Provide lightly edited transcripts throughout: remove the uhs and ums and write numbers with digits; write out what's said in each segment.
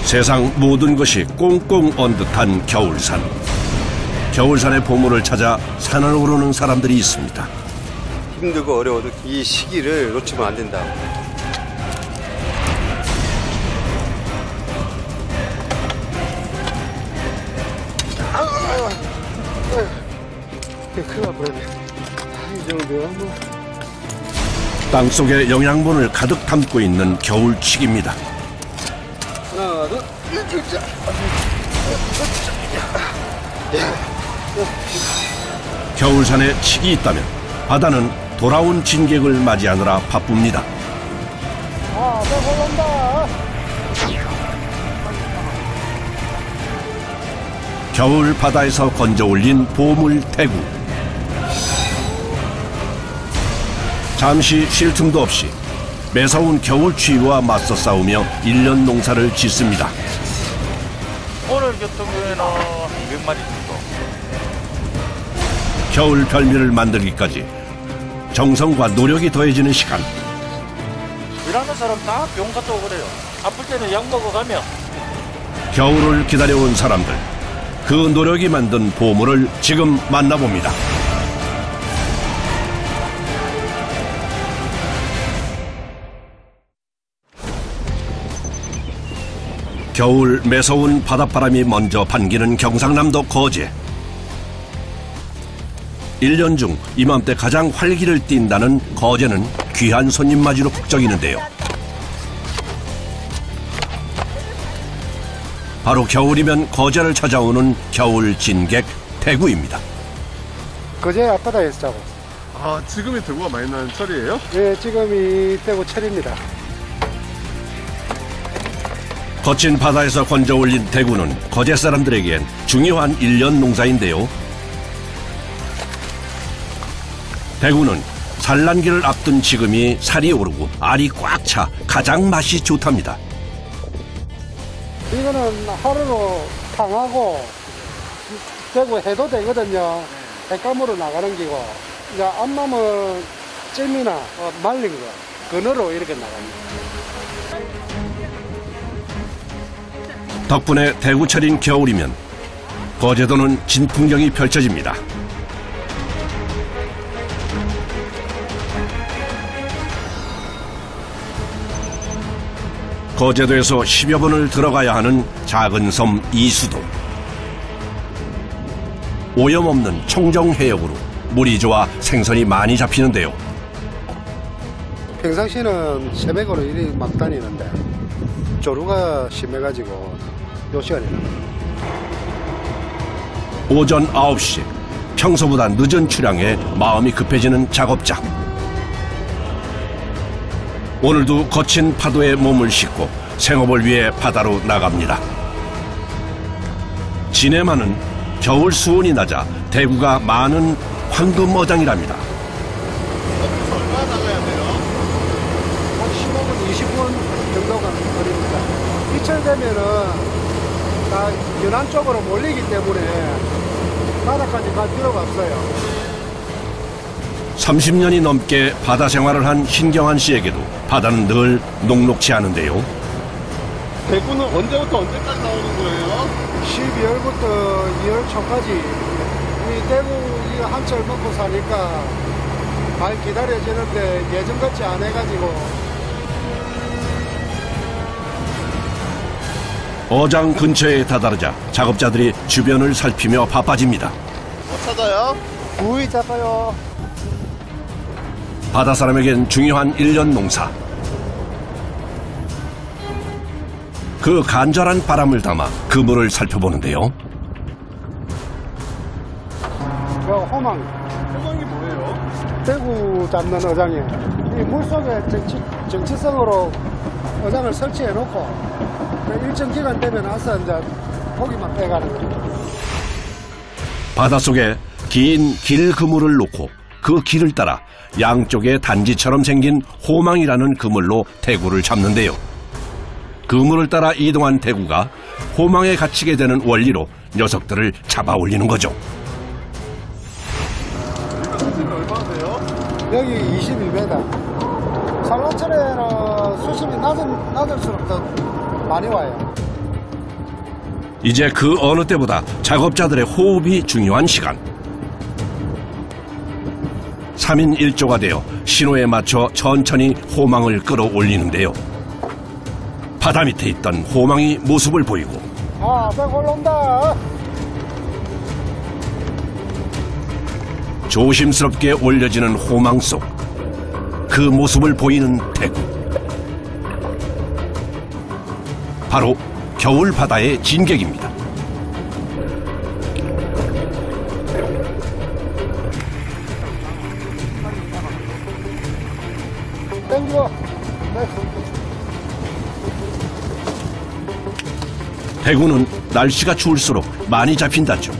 세상 모든 것이 꽁꽁 언 듯한 겨울산. 겨울산의 보물을 찾아 산을 오르는 사람들이 있습니다. 힘들고 어려워도 이 시기를 놓치면 안 된다. 큰일 날 뻔했네. 이 정도야 뭐. 땅속에 영양분을 가득 담고 있는 겨울치기입니다. 하나, 둘, 셋. 겨울산에 칙이 있다면 바다는 돌아온 진객을 맞이하느라 바쁩니다. 배 올라온다. 겨울 바다에서 건져 올린 보물 대구. 잠시 쉴 틈도 없이 매서운 겨울 추위와 맞서 싸우며 1년 농사를 짓습니다. 오늘 같은 경우에는 한 200마리 정도. 겨울 별미를 만들기까지 정성과 노력이 더해지는 시간. 일하는 사람 다 병 갔다 오고 그래요. 아플 때는 약 먹어가면. 겨울을 기다려온 사람들, 그 노력이 만든 보물을 지금 만나봅니다. 겨울 매서운 바닷바람이 먼저 반기는 경상남도 거제. 1년 중 이맘때 가장 활기를 띈다는 거제는 귀한 손님 맞이로 북적이는데요. 바로 겨울이면 거제를 찾아오는 겨울 진객 대구입니다. 거제 앞바다에서 자고. 아, 지금이 대구가 많이 나는 철이에요? 네, 지금이 대구 철입니다. 거친 바다에서 건져 올린 대구는 거제 사람들에겐 중요한 1년 농사인데요. 대구는 산란기를 앞둔 지금이 살이 오르고 알이 꽉 차 가장 맛이 좋답니다. 이거는 하루로 탕하고 대구 해도 되거든요. 횟감으로 나가는 기고, 이제 앞남은 잼이나 말린 거, 그늘로 이렇게 나갑니다. 덕분에 대구철인 겨울이면 거제도는 진풍경이 펼쳐집니다. 거제도에서 10여 분을 들어가야 하는 작은 섬 이수도. 오염없는 청정해역으로 물이 좋아 생선이 많이 잡히는데요. 평상시는 새벽으로 이리 막 다니는데 조류가 심해가지고 요 시간에 오전 9시 평소보다 늦은 출항에 마음이 급해지는 작업자. 오늘도 거친 파도에 몸을 싣고 생업을 위해 바다로 나갑니다. 진해만은 겨울 수온이 낮아 대구가 많은 황금어장이랍니다. 얼마나 나가야 돼요? 한 15분, 20분 정도 가는 거리입니다. 이철 되면은 다 연안 쪽으로 몰리기 때문에 바다까지 갈 필요가 없어요. 30년이 넘게 바다 생활을 한 신경환 씨에게도 바다는 늘 녹록지 않은데요. 대구는 언제부터 언제까지 나오는 거예요? 12월부터 2월 초까지 이 대구 이거 한철 먹고 사니까 많이 기다려지는데 예전같이 안 해가지고. 어장 근처에 다다르자 작업자들이 주변을 살피며 바빠집니다. 못 찾아요? 구이 잡아요. 바다 사람에겐 중요한 1년 농사. 그 간절한 바람을 담아 그물을 살펴보는데요. 저 호망. 호망이 뭐예요? 대구 잡는 어장이에요. 이 물속에 정치성으로 어장을 설치해 놓고 일정 기간 되면 와서 이제 고기만 빼가는 거예요. 바닷속에 긴 길 그물을 놓고 그 길을 따라 양쪽에 단지처럼 생긴 호망이라는 그물로 대구를 잡는데요. 그물을 따라 이동한 대구가 호망에 갇히게 되는 원리로 녀석들을 잡아 올리는 거죠. 수심이 얼마나 돼요? 여기 21m. 산란철에는 수심이 낮을수록 더 많이 와요. 이제 그 어느 때보다 작업자들의 호흡이 중요한 시간. 3인 1조가 되어 신호에 맞춰 천천히 호망을 끌어올리는데요. 바다 밑에 있던 호망이 모습을 보이고 대구 올라온다. 조심스럽게 올려지는 호망 속 그 모습을 보이는 대구. 바로 겨울 바다의 진객입니다. 땡겨. 대구는 날씨가 추울수록 많이 잡힌다죠.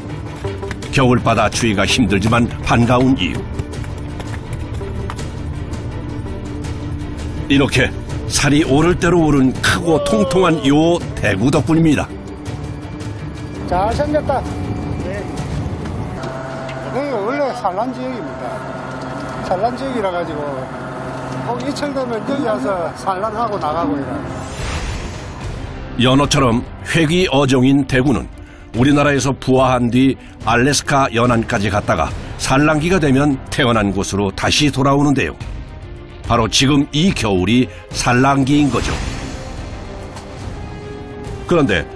겨울바다 추위가 힘들지만 반가운 이유. 이렇게 살이 오를 대로 오른 크고 통통한 요 대구 덕분입니다. 잘생겼다. 여기가 원래 산란 지역입니다. 산란 지역이라 가지고 꼭 이철 되면 여기 와서 산란하고 나가고 이래. 연어처럼 회귀 어종인 대구는 우리나라에서 부화한 뒤 알래스카 연안까지 갔다가 산란기가 되면 태어난 곳으로 다시 돌아오는데요. 바로 지금 이 겨울이 산란기인 거죠. 그런데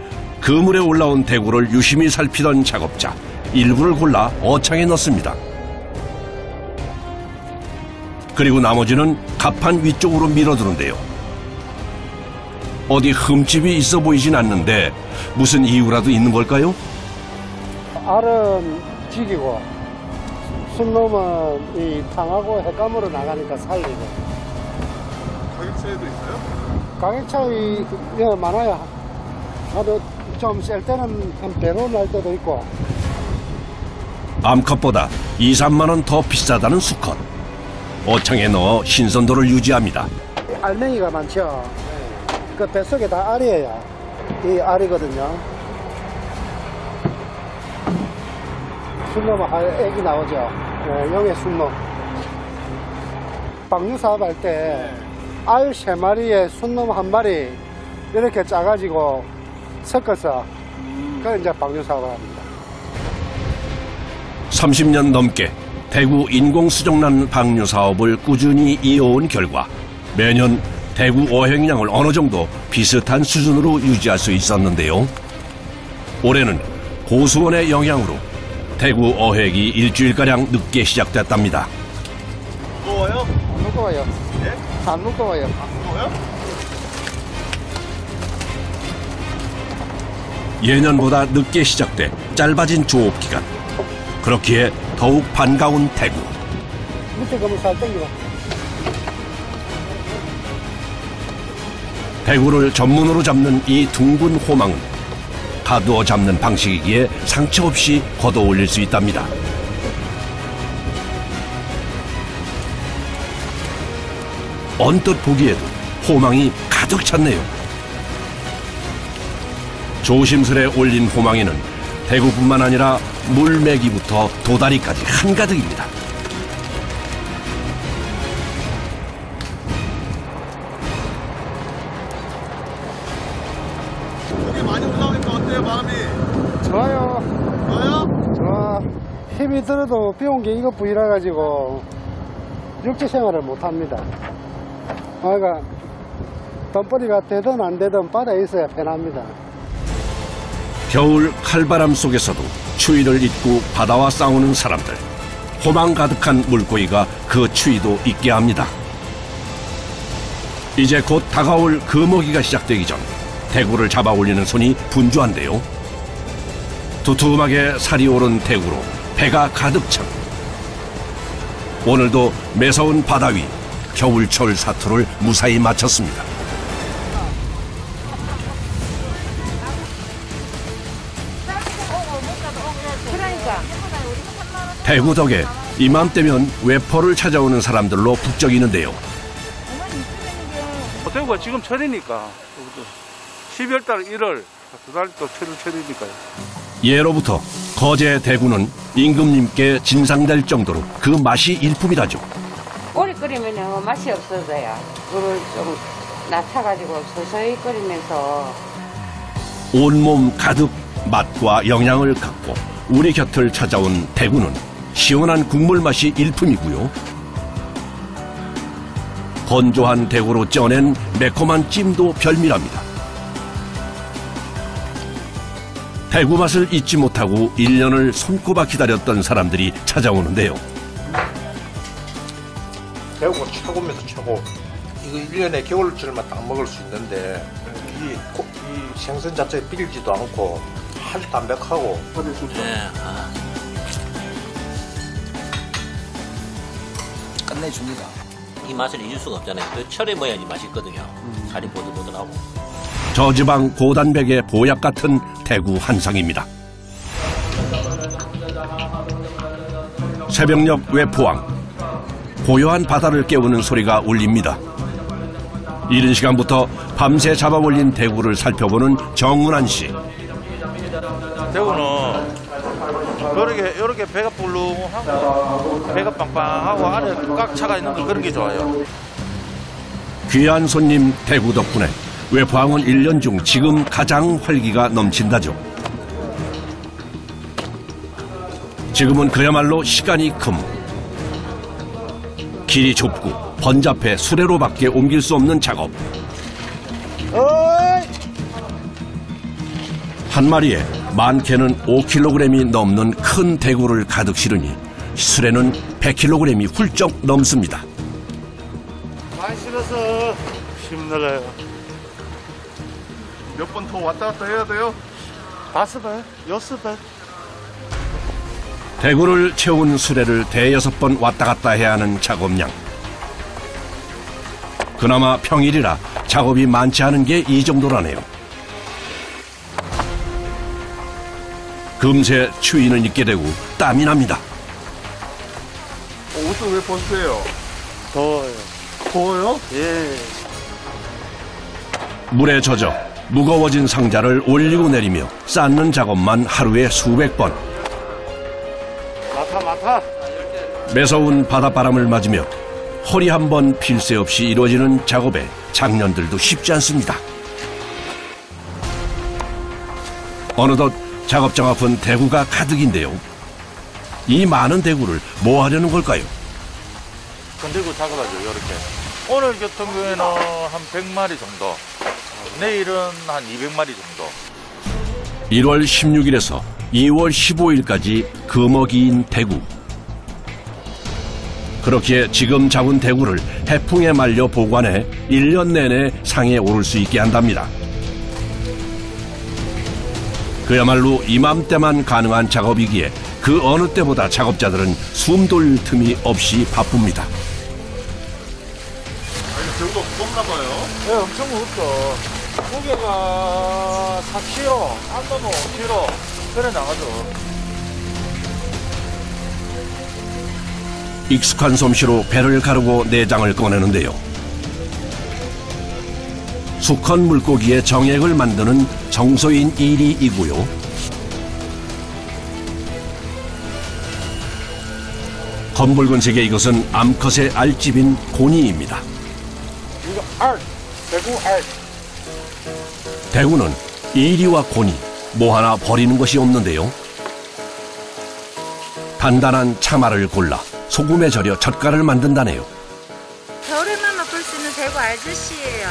그물에 올라온 대구를 유심히 살피던 작업자 일부를 골라 어창에 넣습니다. 그리고 나머지는 갑판 위쪽으로 밀어두는데요. 어디 흠집이 있어 보이진 않는데 무슨 이유라도 있는 걸까요? 알은 죽이고 순놈은 이 탕하고 횟감으로 나가니까 살리고. 가격 차이도 있어요? 가격 차이 많아요. 나도 좀 셀 때는 한 100원 날 때도 있고. 암컷보다 2, 3만 원 더 비싸다는 수컷. 어창에 넣어 신선도를 유지합니다. 알맹이가 많죠. 그 뱃속에 다 알이에요. 이 알이거든요. 순놈은 애기 나오죠. 영의 순놈. 방류 사업할 때 알 3마리에 순놈 1마리 이렇게 짜가지고 섞어서 그 이제 방류 사업을 합니다. 30년 넘게 대구 인공수정란 방류 사업을 꾸준히 이어온 결과 매년 대구 어획량을 어느 정도 비슷한 수준으로 유지할 수 있었는데요. 올해는 고수원의 영향으로 대구 어획이 일주일가량 늦게 시작됐답니다. 무거워요? 안 무거워요. 예? 안 무거워요. 안 무거워요? 예년보다 늦게 시작돼 짧아진 조업 기간. 그렇기에 더욱 반가운 대구. 밑에 거면 살 땡기고. 대구를 전문으로 잡는 이 둥근 호망은 가두어 잡는 방식이기에 상처 없이 걷어 올릴 수 있답니다. 언뜻 보기에도 호망이 가득 찼네요. 조심스레 올린 호망에는 대구뿐만 아니라 물메기부터 도다리까지 한가득입니다. 여기 많이 올라오니까 어때요, 마음이? 좋아요. 좋아요? 좋아. 힘이 들어도 비온 게 이것 부이라 가지고 육지 생활을 못 합니다. 그러니까 돈벌이가 되든 안 되든 바다에 있어야 편합니다. 겨울 칼바람 속에서도 추위를 잊고 바다와 싸우는 사람들. 호망 가득한 물고기가 그 추위도 잊게 합니다. 이제 곧 다가올 금어기가 시작되기 전 대구를 잡아 올리는 손이 분주한데요. 두툼하게 살이 오른 대구로 배가 가득 찬. 오늘도 매서운 바다 위 겨울철 사투를 무사히 마쳤습니다. 대구 덕에 이맘때면 외포를 찾아오는 사람들로 북적이는데요. 대구가 지금 철이니까 12월달 1월 두 달 또 철이니까요. 예로부터 거제 대구는 임금님께 진상될 정도로 그 맛이 일품이라죠. 오래 끓이면 맛이 없어져요. 물을 좀 낮춰가지고 서서히 끓이면서 온몸 가득 맛과 영양을 갖고 우리 곁을 찾아온 대구는 시원한 국물 맛이 일품이고요. 건조한 대구로 쪄낸 매콤한 찜도 별미랍니다. 대구 맛을 잊지 못하고 1년을 손꼽아 기다렸던 사람들이 찾아오는데요. 대구가 최고입니다, 최고. 이거 1년에 겨울철만 딱 먹을 수 있는데 이 생선 자체에 비리지도 않고 아주 담백하고. 네, 끝내줍니다. 이 맛을 잊을 수가 없잖아요. 그 철에 먹어야지 맛있거든요. 살이 보들보들하고. 저지방 고단백의 보약 같은 대구 한상입니다. 새벽녘 외포항, 고요한 바다를 깨우는 소리가 울립니다. 이른 시간부터 밤새 잡아올린 대구를 살펴보는 정문환 씨. 대구는 이렇게 배가 불렁하고 배가 빵빵하고 안에 꽉 차가 있는 거 그런 게 좋아요. 귀한 손님 대구 덕분에 외포항은 1년 중 지금 가장 활기가 넘친다죠. 지금은 그야말로 시간이 금. 길이 좁고 번잡해 수레로밖에 옮길 수 없는 작업. 한 마리에 많게는 5kg이 넘는 큰 대구를 가득 실으니 수레는 100kg이 훌쩍 넘습니다. 많이 실어서 힘들어요. 몇 번 더 왔다 갔다 해야 돼요? 5배, 6배. 대구를 채운 수레를 대여섯 번 왔다 갔다 해야 하는 작업량. 그나마 평일이라 작업이 많지 않은 게 이 정도라네요. 금세 추위는 잊게 되고 땀이 납니다. 옷을 왜 벗으세요? 더워요. 더워요? 예. 물에 젖어 무거워진 상자를 올리고 내리며 쌓는 작업만 하루에 수백 번. 많다. 매서운 바닷바람을 맞으며 허리 한 번 필 새 없이 이루어지는 작업에 작년들도 쉽지 않습니다. 어느덧 작업장 앞은 대구가 가득인데요. 이 많은 대구를 뭐 하려는 걸까요? 건들고 작업하죠, 이렇게. 오늘 같은 경우에는 한 100마리 정도. 내일은 한 200마리 정도. 1월 16일에서 2월 15일까지 금어기인 대구. 그렇기에 지금 잡은 대구를 해풍에 말려 보관해 1년 내내 상에 오를 수 있게 한답니다. 그야말로 이맘때만 가능한 작업이기에 그 어느 때보다 작업자들은 숨 돌릴 틈이 없이 바쁩니다. 아니, 대구가 무겁나 봐요. 네, 엄청 무겁죠. 무게가 4kg, 안 넘어 5kg. 그래 나가죠. 익숙한 솜씨로 배를 가르고 내장을 꺼내는데요. 수컷 물고기의 정액을 만드는 정소인 일이이고요. 검붉은색의 이것은 암컷의 알집인 고니입니다. 이거 알, 대구 알. 대구는 이리와 고니 뭐 하나 버리는 것이 없는데요. 단단한 참알을 골라 소금에 절여 젓갈을 만든다네요. 겨울에만 맛볼 수 있는 대구 알젓이에요.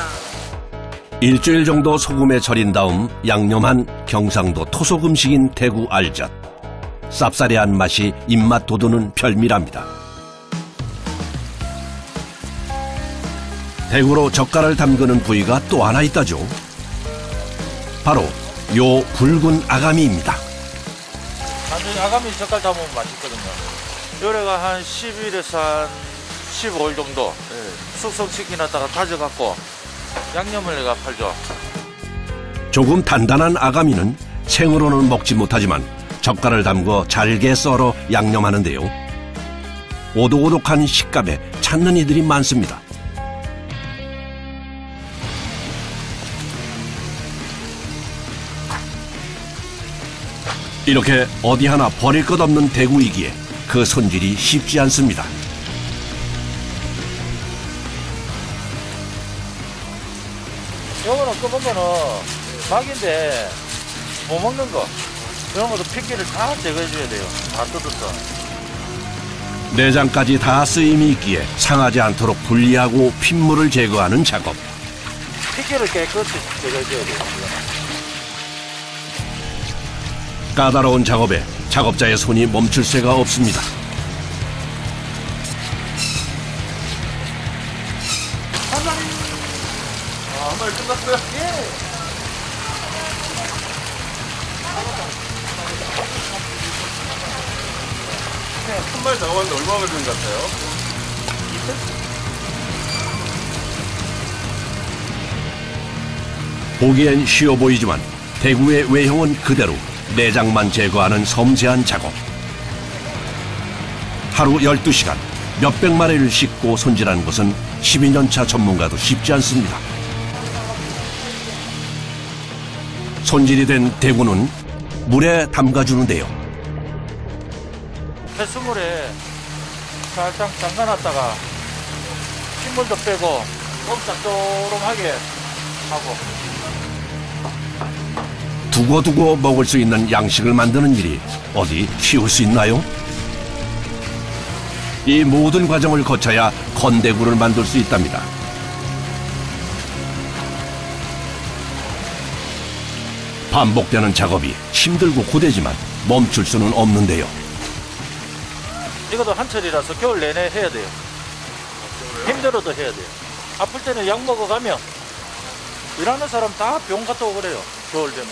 일주일 정도 소금에 절인 다음 양념한 경상도 토속 음식인 대구 알젓. 쌉싸래한 맛이 입맛 돋우는 별미랍니다. 대구로 젓갈을 담그는 부위가 또 하나 있다죠. 바로 요 붉은 아가미입니다. 나중에 아가미 젓갈 담으면 맛있거든요. 요래가 한 10일에서 한 15일 정도 숙성시켜놨다가 다져갖고 양념을 내가 팔죠. 조금 단단한 아가미는 생으로는 먹지 못하지만 젓갈을 담궈 잘게 썰어 양념하는데요. 오독오독한 식감에 찾는 이들이 많습니다. 이렇게 어디 하나 버릴 것 없는 대구이기에 그 손질이 쉽지 않습니다. 요거는 끄면 거는 막인데 못 먹는 거. 이런 것도 핏기를 다 제거해줘야 돼요. 다 뜯었어. 내장까지 다 쓰임이 있기에 상하지 않도록 분리하고 핏물을 제거하는 작업. 핏기를 깨끗이 제거해줘야 돼요. 까다로운 작업에 작업자의 손이 멈출 새가 없습니다. 한 마리 끝났어요? 한 마리 작업하는데 얼마나 걸리는 것 같아요? 보기엔 쉬워 보이지만 대구의 외형은 그대로 내장만 제거하는 섬세한 작업. 하루 12시간 몇백 마리를 씻고 손질하는 것은 12년차 전문가도 쉽지 않습니다. 손질이 된 대구는 물에 담가주는데요. 해수물에 살짝 담가놨다가 핏물도 빼고 좀 짭조름하게 하고. 두고두고 먹을 수 있는 양식을 만드는 일이 어디 쉬울 수 있나요? 이 모든 과정을 거쳐야 건대구를 만들 수 있답니다. 반복되는 작업이 힘들고 고되지만 멈출 수는 없는데요. 이것도 한철이라서 겨울 내내 해야 돼요. 힘들어도 해야 돼요. 아플 때는 약 먹어가면 일하는 사람 다 병 갔다 오고 그래요. 겨울 되면.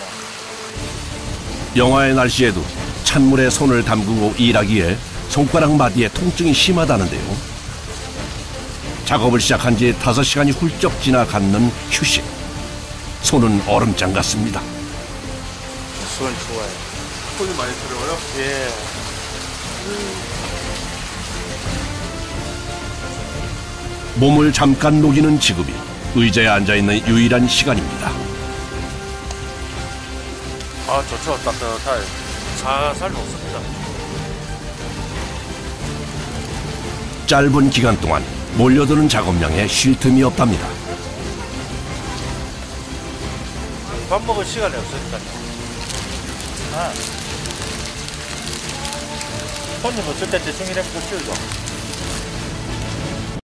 영하의 날씨에도 찬물에 손을 담그고 일하기에 손가락 마디에 통증이 심하다는데요. 작업을 시작한 지 5시간이 훌쩍 지나갔는 휴식. 손은 얼음장 같습니다. 손 좋아요. 손이 많이 들어요? 예. 몸을 잠깐 녹이는 지급이 의자에 앉아있는 유일한 시간입니다. 아, 좋죠. 따뜻하게. 살살 녹습니다. 짧은 기간 동안 몰려드는 작업량에 쉴 틈이 없답니다. 밥 먹을 시간이 없으니까요. 아. 손님 없을 때 대충 이래 못 치우죠.